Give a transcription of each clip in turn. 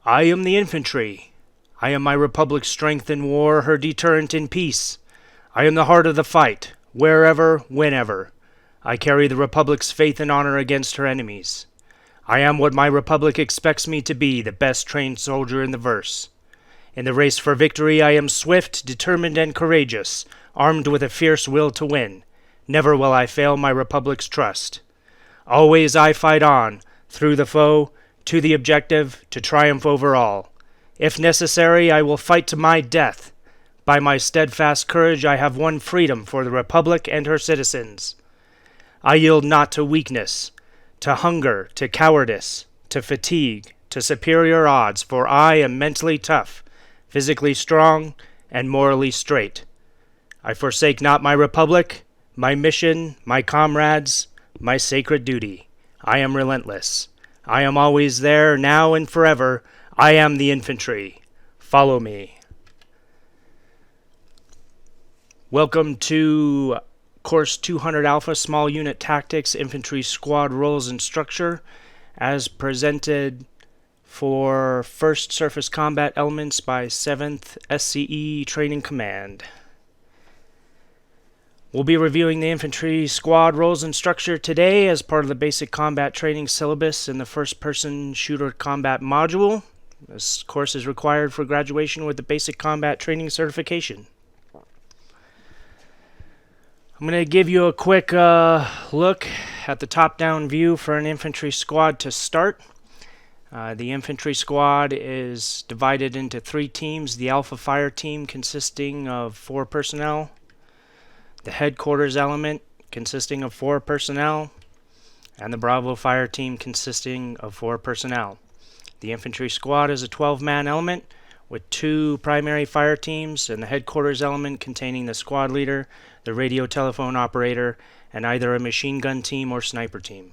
I am the infantry. I am my republic's strength in war, her deterrent in peace. I am the heart of the fight, wherever, whenever. I carry the republic's faith and honor against her enemies. I am what my republic expects me to be, the best trained soldier in the verse. In the race for victory, I am swift, determined, and courageous, armed with a fierce will to win. Never will I fail my republic's trust. Always I fight on, through the foe, to the objective, to triumph over all. If necessary, I will fight to my death. By my steadfast courage, I have won freedom for the republic and her citizens. I yield not to weakness, to hunger, to cowardice, to fatigue, to superior odds, for I am mentally tough, physically strong, and morally straight. I forsake not my republic, my mission, my comrades, my sacred duty. I am relentless. I am always there, now and forever. I am the infantry. Follow me. Welcome to Course 200 Alpha, Small Unit Tactics, Infantry Squad Roles and Structure, as presented for 1st Surface Combat Elements by 7th SCE Training Command. We'll be reviewing the Infantry Squad Roles and Structure today as part of the Basic Combat Training Syllabus in the First-Person Shooter Combat Module. This course is required for graduation with the Basic Combat Training Certification. I'm going to give you a quick look at the top-down view for an infantry squad to start. The infantry squad is divided into 3 teams. The Alpha Fire Team consisting of 4 personnel. The Headquarters Element consisting of 4 personnel. And the Bravo Fire Team consisting of 4 personnel. The infantry squad is a 12-man element with 2 primary fire teams and the Headquarters Element containing the squad leader, the radio telephone operator, and either a machine gun team or sniper team.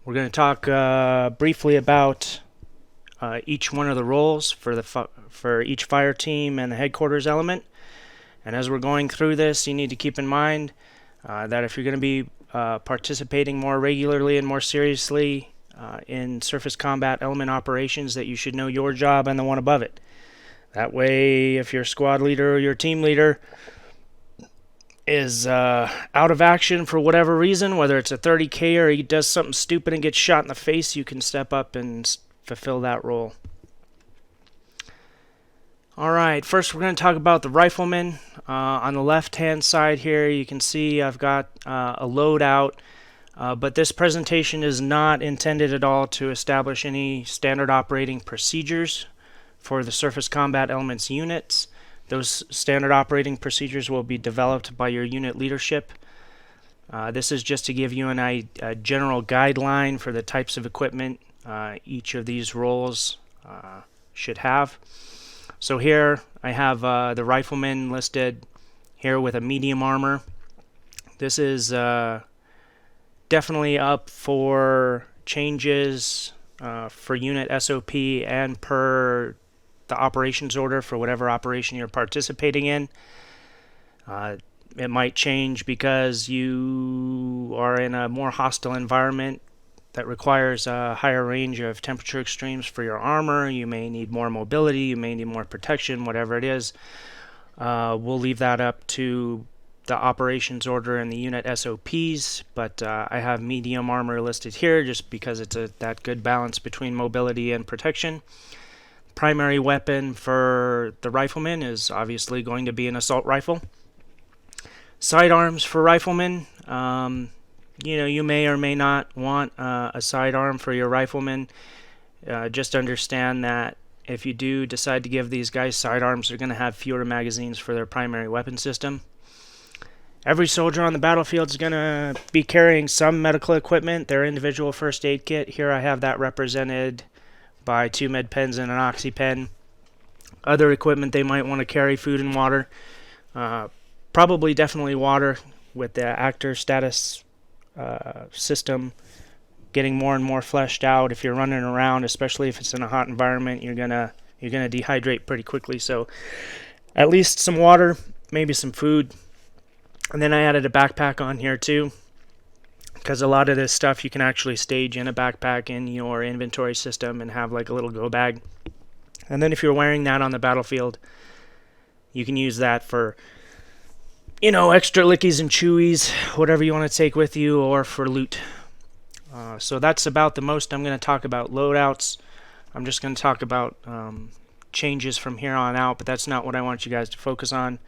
We're going to talk briefly about each one of the roles for each fire team and the Headquarters Element. And as we're going through this, you need to keep in mind that if you're going to be participating more regularly and more seriously in surface combat element operations, that you should know your job and the one above it. That way, if your squad leader or your team leader is out of action for whatever reason, whether it's a 30K or he does something stupid and gets shot in the face, you can step up and fulfill that role. Alright, first we're going to talk about the Rifleman. On the left-hand side here, you can see I've got a loadout, but this presentation is not intended at all to establish any standard operating procedures for the Surface Combat Elements units. Those standard operating procedures will be developed by your unit leadership. This is just to give you a general guideline for the types of equipment each of these roles should have. So here I have the Rifleman listed here with a medium armor. This is definitely up for changes for unit SOP and per the operations order for whatever operation you're participating in. It might change because you are in a more hostile environment that requires a higher range of temperature extremes for your armor. You may need more mobility, you may need more protection, whatever it is. We'll leave that up to the operations order and the unit SOPs, but I have medium armor listed here just because it's that good balance between mobility and protection. Primary weapon for the Rifleman is obviously going to be an assault rifle. Sidearms for Rifleman. You may or may not want a sidearm for your Rifleman. Just understand that if you do decide to give these guys sidearms, they're going to have fewer magazines for their primary weapon system. Every soldier on the battlefield is going to be carrying some medical equipment, their individual first aid kit. Here I have that represented by 2 med pens and an oxy pen. Other equipment they might want to carry: food and water. Probably definitely water, with the actor status system getting more and more fleshed out. If you're running around, especially if it's in a hot environment, you're gonna dehydrate pretty quickly. So at least some water, maybe some food. And then I added a backpack on here too. because a lot of this stuff you can actually stage in a backpack in your inventory system and have like a little go bag. And then if you're wearing that on the battlefield, you can use that for, you know, extra lickies and chewies, whatever you want to take with you, or for loot. So that's about the most I'm going to talk about loadouts. I'm just going to talk about changes from here on out, but that's not what I want you guys to focus on.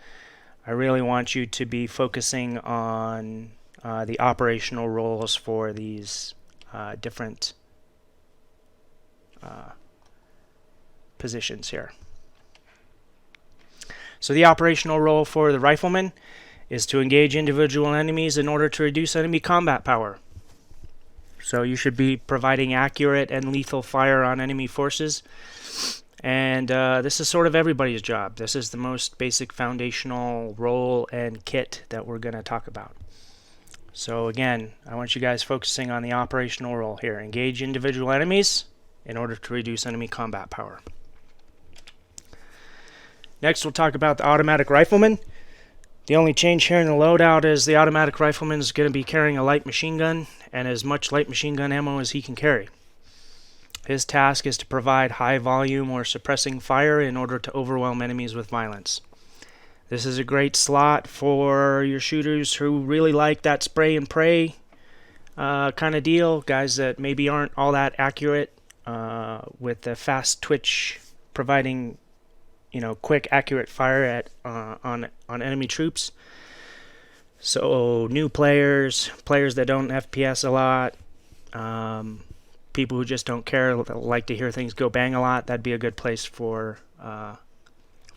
I really want you to be focusing on the operational roles for these different positions here. So the operational role for the Rifleman is to engage individual enemies in order to reduce enemy combat power. So you should be providing accurate and lethal fire on enemy forces. And this is sort of everybody's job. This is the most basic foundational role and kit that we're going to talk about. So again, I want you guys focusing on the operational role here. Engage individual enemies in order to reduce enemy combat power. Next, we'll talk about the automatic rifleman. The only change here in the loadout is the automatic rifleman is going to be carrying a light machine gun and as much light machine gun ammo as he can carry. His task is to provide high volume or suppressing fire in order to overwhelm enemies with violence. This is a great slot for your shooters who really like that spray and pray kind of deal. Guys that maybe aren't all that accurate with the fast twitch, providing, you know, quick, accurate fire at on enemy troops. So new players that don't FPS a lot, people who just don't care, like to hear things go bang a lot, that'd be a good place for an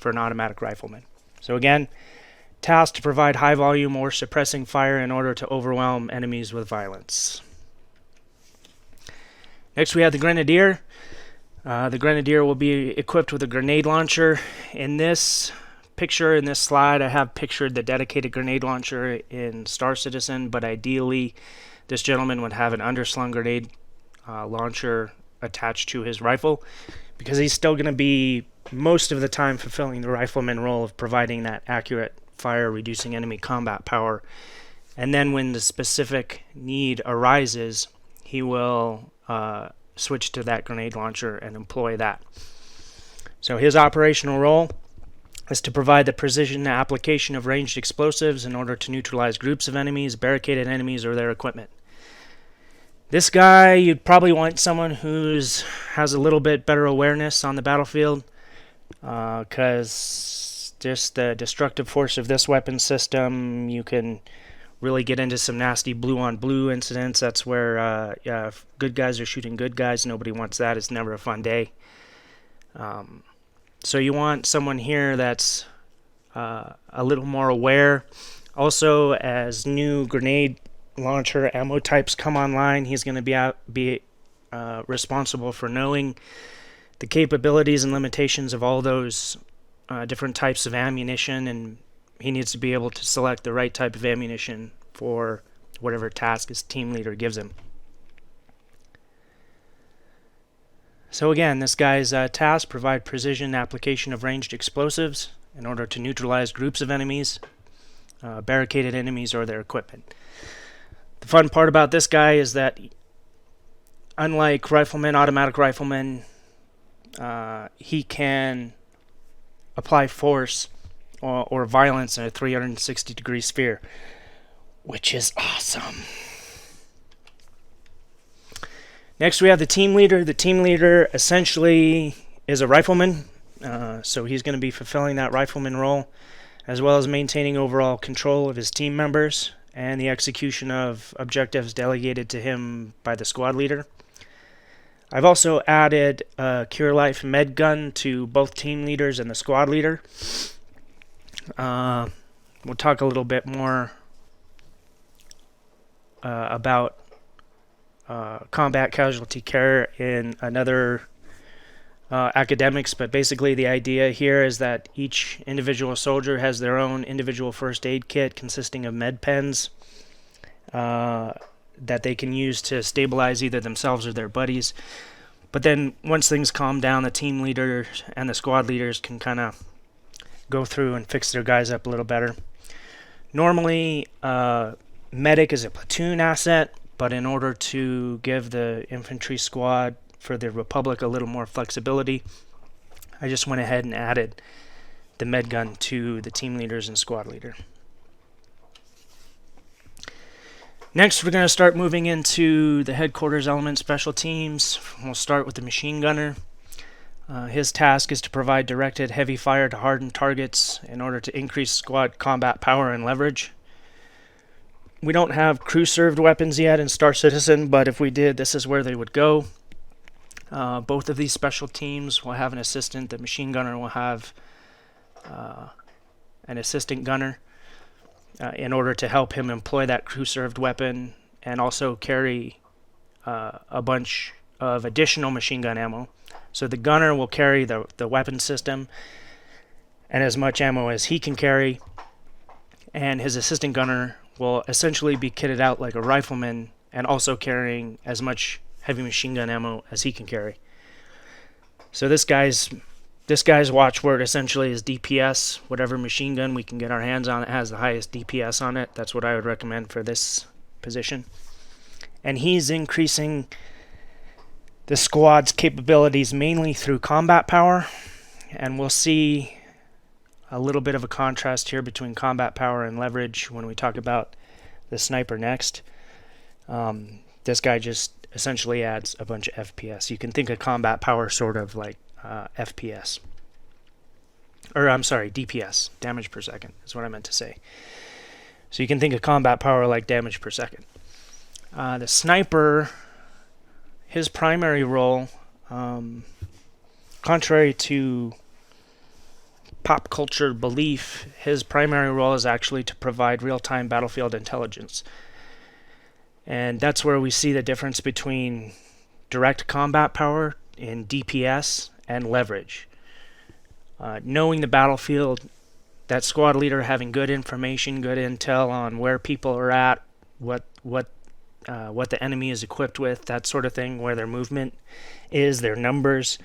automatic rifleman. So again, tasked to provide high volume or suppressing fire in order to overwhelm enemies with violence. Next we have the Grenadier. The Grenadier will be equipped with a grenade launcher. In this picture, in this slide, I have pictured the dedicated grenade launcher in Star Citizen, but ideally this gentleman would have an underslung grenade launcher attached to his rifle, because he's still going to be most of the time fulfilling the rifleman role of providing that accurate fire, reducing enemy combat power. And then when the specific need arises, he will switch to that grenade launcher and employ that. So his operational role is to provide the precision application of ranged explosives in order to neutralize groups of enemies, barricaded enemies, or their equipment. This guy, you'd probably want someone who's has a little bit better awareness on the battlefield, because just the destructive force of this weapon system, you can really get into some nasty blue-on-blue incidents. That's where good guys are shooting good guys. Nobody wants that. It's never a fun day. So you want someone here that's a little more aware. Also, as new grenade launcher ammo types come online, he's going to be responsible for knowing the capabilities and limitations of all those different types of ammunition, and he needs to be able to select the right type of ammunition for whatever task his team leader gives him. So again, this guy's task: provide precision application of ranged explosives in order to neutralize groups of enemies, barricaded enemies, or their equipment. The fun part about this guy is that, unlike riflemen, automatic riflemen, he can apply force or violence in a 360-degree sphere, which is awesome. Next, we have the team leader. The team leader essentially is a rifleman, so he's going to be fulfilling that rifleman role, as well as maintaining overall control of his team members and the execution of objectives delegated to him by the squad leader. I've also added a Cure Life med gun to both team leaders and the squad leader. We'll talk a little bit more about combat casualty care in another academics, but basically the idea here is that each individual soldier has their own individual first aid kit consisting of med pens that they can use to stabilize either themselves or their buddies. But then once things calm down, the team leaders and the squad leaders can kind of go through and fix their guys up a little better. Normally, medic is a platoon asset, but in order to give the infantry squad for the Republic a little more flexibility, I just went ahead and added the med gun to the team leaders and squad leader. Next, we're going to start moving into the headquarters element special teams. We'll start with the machine gunner. His task is to provide directed heavy fire to hardened targets in order to increase squad combat power and leverage. We don't have crew-served weapons yet in Star Citizen, but if we did, this is where they would go. Both of these special teams will have an assistant. The machine gunner will have an assistant gunner in order to help him employ that crew-served weapon and also carry a bunch of additional machine gun ammo. So the gunner will carry the weapon system and as much ammo as he can carry, and his assistant gunner will essentially be kitted out like a rifleman and also carrying as much heavy machine gun ammo as he can carry. So this guy's watchword essentially is DPS. Whatever machine gun we can get our hands on, it has the highest DPS on it. That's what I would recommend for this position. And he's increasing the squad's capabilities mainly through combat power, and we'll see a little bit of a contrast here between combat power and leverage when we talk about the sniper next. This guy just essentially adds a bunch of FPS. You can think of combat power sort of like FPS. Or I'm sorry, DPS, damage per second, is what I meant to say. So you can think of combat power like damage per second. The sniper, his primary role, contrary to pop culture belief, his primary role is actually to provide real-time battlefield intelligence. And that's where we see the difference between direct combat power in DPS and leverage. Knowing the battlefield, that squad leader having good information, good intel on where people are at, what the enemy is equipped with, that sort of thing, where their movement is, their numbers.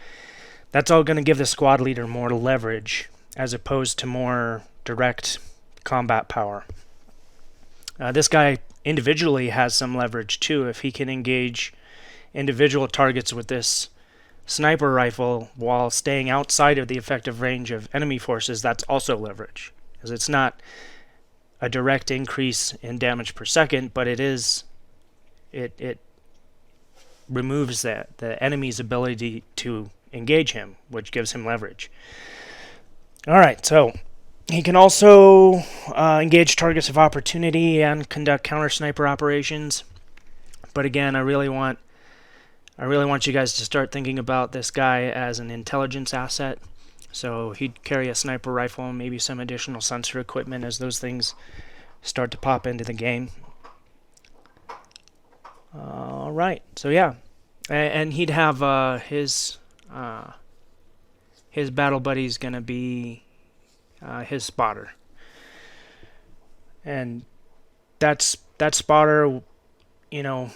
That's all going to give the squad leader more leverage as opposed to more direct combat power. This guy individually has some leverage too. If he can engage individual targets with this sniper rifle while staying outside of the effective range of enemy forces, that's also leverage. Because it's not a direct increase in damage per second, but it removes the enemy's ability to engage him, which gives him leverage. Alright, so he can also engage targets of opportunity and conduct counter-sniper operations. But again, I really want you guys to start thinking about this guy as an intelligence asset. So he'd carry a sniper rifle and maybe some additional sensor equipment as those things start to pop into the game. Alright, so yeah. And he'd have his battle buddy's going to be his spotter. And that spotter, you know,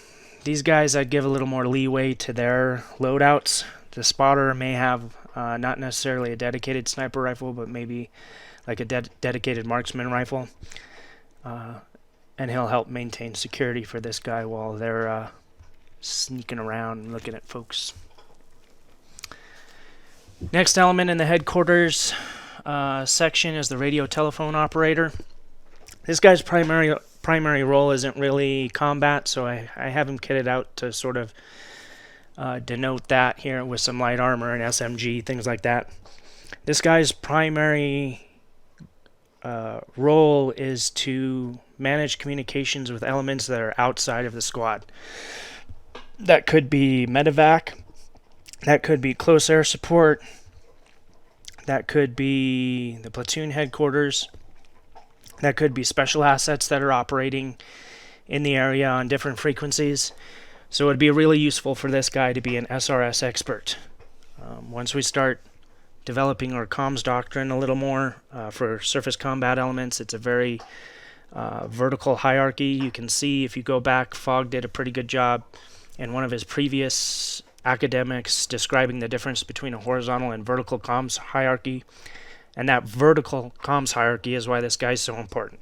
these guys I'd give a little more leeway to their loadouts. The spotter may have not necessarily a dedicated sniper rifle, but maybe like a dedicated marksman rifle. And he'll help maintain security for this guy while they're sneaking around and looking at folks. Next element in the headquarters section is the radio telephone operator. This guy's primary role isn't really combat, so I have him kitted out to sort of denote that here with some light armor and SMG, things like that. This guy's primary role is to manage communications with elements that are outside of the squad. That could be medevac, that could be close air support, that could be the platoon headquarters, that could be special assets that are operating in the area on different frequencies. So it would be really useful for this guy to be an SRS expert. Once we start developing our comms doctrine a little more for surface combat elements, it's a very vertical hierarchy. You can see if you go back, Fogg did a pretty good job in one of his previous academics describing the difference between a horizontal and vertical comms hierarchy. And that vertical comms hierarchy is why this guy's so important.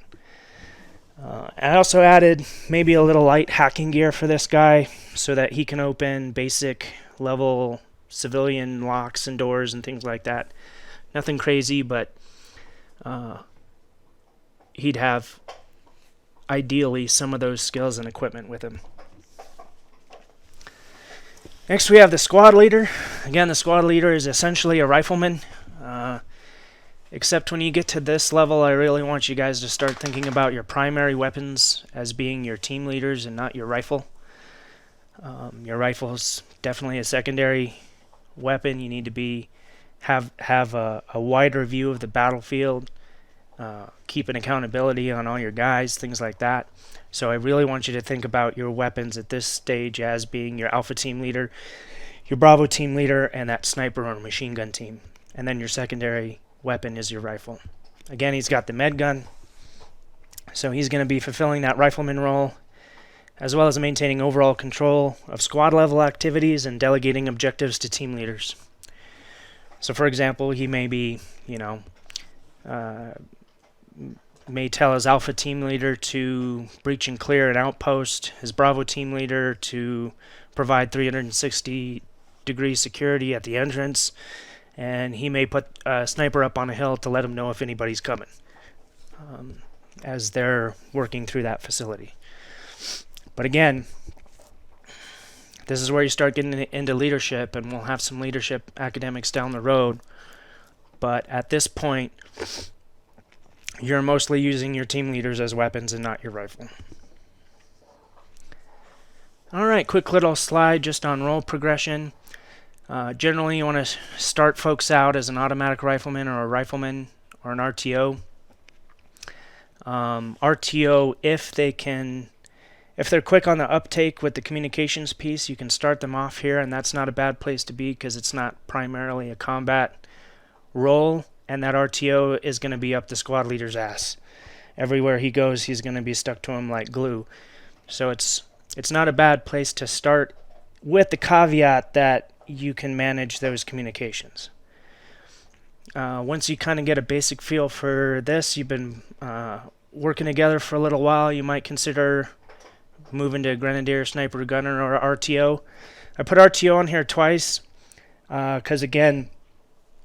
I also added maybe a little light hacking gear for this guy so that he can open basic level civilian locks and doors and things like that. Nothing crazy, but he'd have ideally some of those skills and equipment with him. Next we have the squad leader. Again, the squad leader is essentially a rifleman. Except when you get to this level, I really want you guys to start thinking about your primary weapons as being your team leaders and not your rifle. Your rifle is definitely a secondary weapon. You need to have a wider view of the battlefield, keep an accountability on all your guys, things like that. So I really want you to think about your weapons at this stage as being your Alpha team leader, your Bravo team leader, and that sniper or machine gun team. And then your secondary weapon is your rifle. Again, he's got the med gun, so he's going to be fulfilling that rifleman role, as well as maintaining overall control of squad level activities and delegating objectives to team leaders. So for example, he may be, may tell his Alpha team leader to breach and clear an outpost, his Bravo team leader to provide 360-degree security at the entrance, and he may put a sniper up on a hill to let him know if anybody's coming as they're working through that facility. But again, this is where you start getting into leadership, and we'll have some leadership academics down the road. But at this point, you're mostly using your team leaders as weapons and not your rifle. Alright, quick little slide just on role progression. Generally, you want to start folks out as an automatic rifleman or a rifleman or an RTO. RTO, if they're quick on the uptake with the communications piece, you can start them off here, and that's not a bad place to be because it's not primarily a combat role, and that RTO is going to be up the squad leader's ass. Everywhere he goes, he's going to be stuck to him like glue. So it's not a bad place to start, with the caveat that you can manage those communications. Once you kind of get a basic feel for this, you've been working together for a little while, you might consider moving to Grenadier, Sniper, Gunner, or RTO. I put RTO on here twice because, again,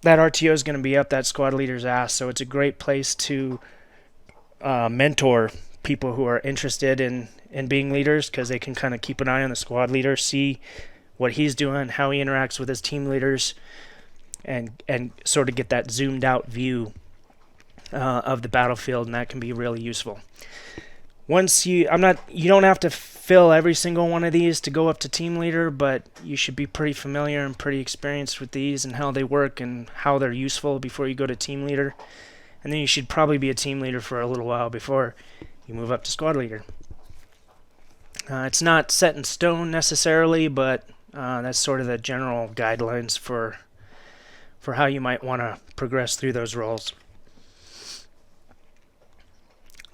that RTO is going to be up that squad leader's ass, so it's a great place to mentor people who are interested in being leaders, because they can kind of keep an eye on the squad leader, see what he's doing, how he interacts with his team leaders, and sort of get that zoomed out view of the battlefield, and that can be really useful. You don't have to fill every single one of these to go up to team leader, but you should be pretty familiar and pretty experienced with these and how they work and how they're useful before you go to team leader. And then you should probably be a team leader for a little while before you move up to squad leader. It's not set in stone necessarily, but that's sort of the general guidelines for how you might want to progress through those roles.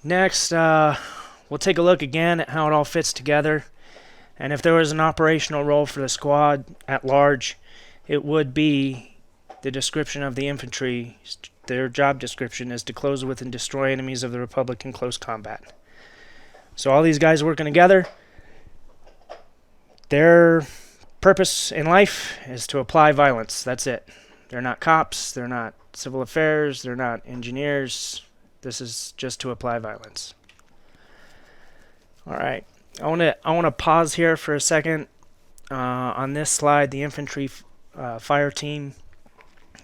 Next, we'll take a look again at how it all fits together. And if there was an operational role for the squad at large, it would be the description of the infantry. Their job description is to close with and destroy enemies of the Republic in close combat. So all these guys working together, their purpose in life is to apply violence. That's it. They're not cops, they're not civil affairs, they're not engineers. This is just to apply violence. All right, I want to pause here for a second. On this slide, the infantry fire team,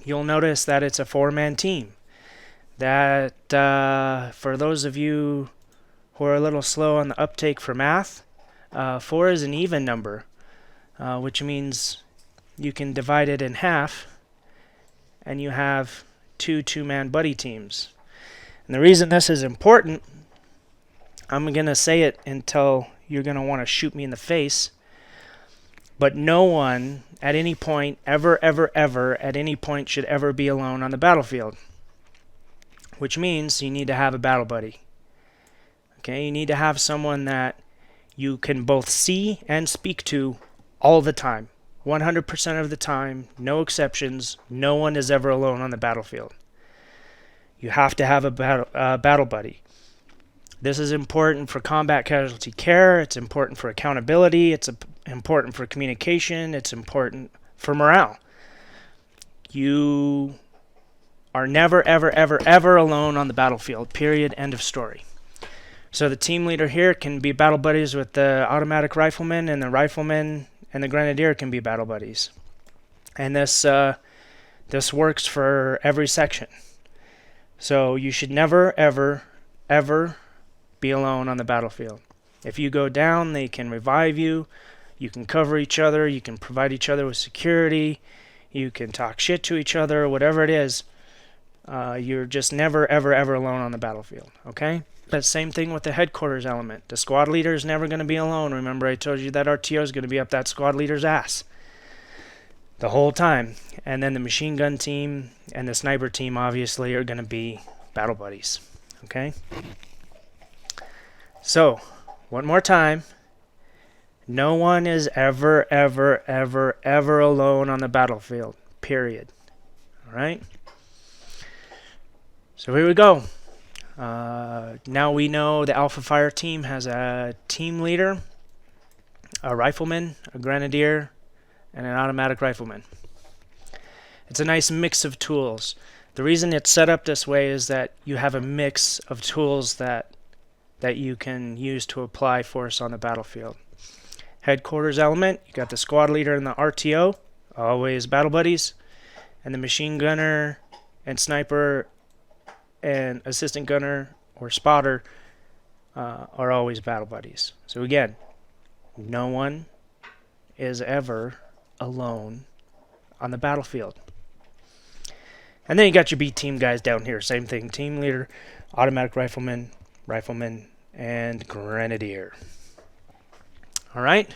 you'll notice that it's a 4-man team. That for those of you who are a little slow on the uptake for math, 4 is an even number, which means you can divide it in half, and you have 2 2-man buddy teams. And the reason this is important, I'm going to say it until you're going to want to shoot me in the face, but no one at any point, ever, at any point should ever be alone on the battlefield, which means you need to have a battle buddy. Okay, you need to have someone that you can both see and speak to all the time. 100% of the time, no exceptions, no one is ever alone on the battlefield. You have to have a battle buddy. This is important for combat casualty care. It's important for accountability. It's important for communication. It's important for morale. You are never, ever, ever, ever alone on the battlefield. Period. End of story. So the team leader here can be battle buddies with the automatic rifleman, and the rifleman and the grenadier can be battle buddies. And this works for every section. So you should never, ever, ever be alone on the battlefield. If you go down, they can revive you. You can cover each other. You can provide each other with security. You can talk shit to each other, whatever it is. You're just never, ever, ever alone on the battlefield, okay? The same thing with the headquarters element. The squad leader is never going to be alone. Remember, I told you that RTO is going to be up that squad leader's ass the whole time. And then the machine gun team and the sniper team, obviously, are going to be battle buddies, okay? So, one more time. No one is ever, ever, ever, ever alone on the battlefield, period. All right? So here we go. Now we know the Alpha Fire team has a team leader, a rifleman, a grenadier, and an automatic rifleman. It's a nice mix of tools. The reason it's set up this way is that you have a mix of tools that you can use to apply force on the battlefield. Headquarters element, you got the squad leader and the RTO, always battle buddies, and the machine gunner and sniper and assistant gunner or spotter are always battle buddies. So again, no one is ever alone on the battlefield. And then you got your B team guys down here, same thing, team leader, automatic rifleman, and grenadier. All right.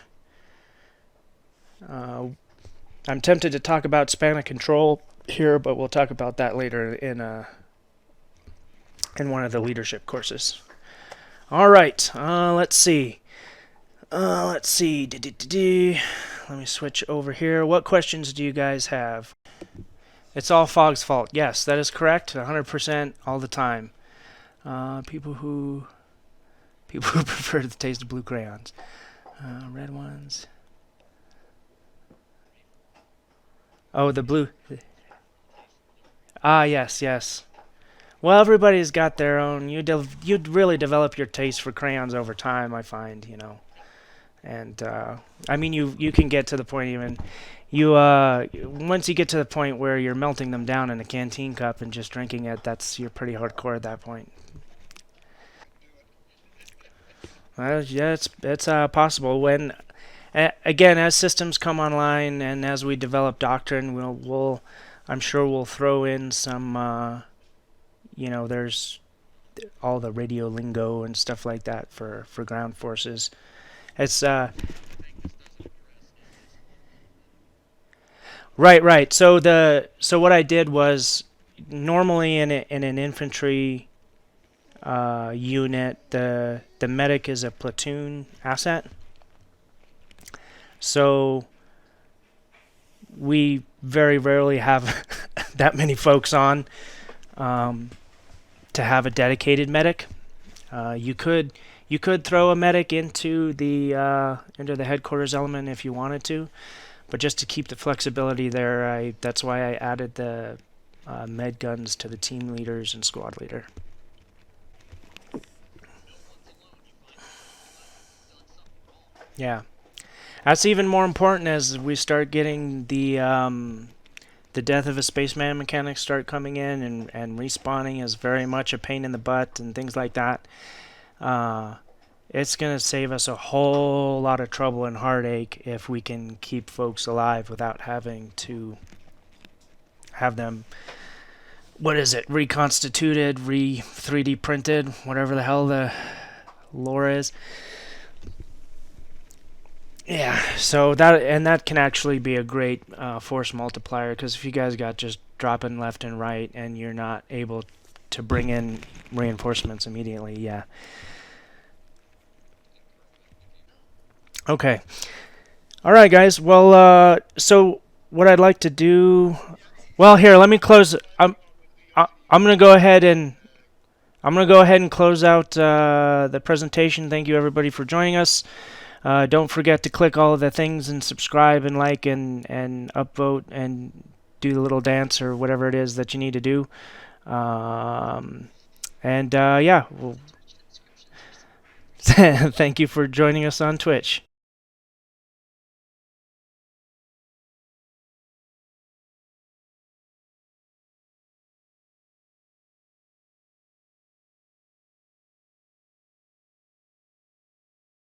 I'm tempted to talk about span of control here, but we'll talk about that later in one of the leadership courses. All right. Let's see. Let me switch over here. What questions do you guys have? It's all Fogg's fault. Yes, that is correct. 100% all the time. People who prefer the taste of blue crayons. Red ones. Oh, the blue. Yes. Well, everybody's got their own. You'd really develop your taste for crayons over time, I find, And I mean, you can get to the point even once you get to the point where you're melting them down in a canteen cup and just drinking it. You're pretty hardcore at that point. Well, yeah, it's possible. When again, as systems come online and as we develop doctrine, I'm sure we'll throw in some. There's all the radio lingo and stuff like that for ground forces. It's right. So what I did was normally in an infantry unit, the medic is a platoon asset. So we very rarely have that many folks on to have a dedicated medic. You could throw a medic into the headquarters element if you wanted to, but just to keep the flexibility there, that's why I added the med guns to the team leaders and squad leader. Yeah, that's even more important as we start getting the death of a spaceman mechanics start coming in, and respawning is very much a pain in the butt and things like that. It's going to save us a whole lot of trouble and heartache if we can keep folks alive without having to have them, reconstituted, 3D printed, whatever the hell the lore is. Yeah, so that can actually be a great force multiplier, because if you guys got just dropping left and right and you're not able to bring in reinforcements immediately, yeah. Okay. All right, guys. Well, so what I'd like to do, well, here, let me close. I'm going to go ahead and I'm going to go ahead and close out the presentation. Thank you, everybody, for joining us. Don't forget to click all of the things and subscribe and like and upvote and do the little dance or whatever it is that you need to do. Yeah, well, thank you for joining us on Twitch.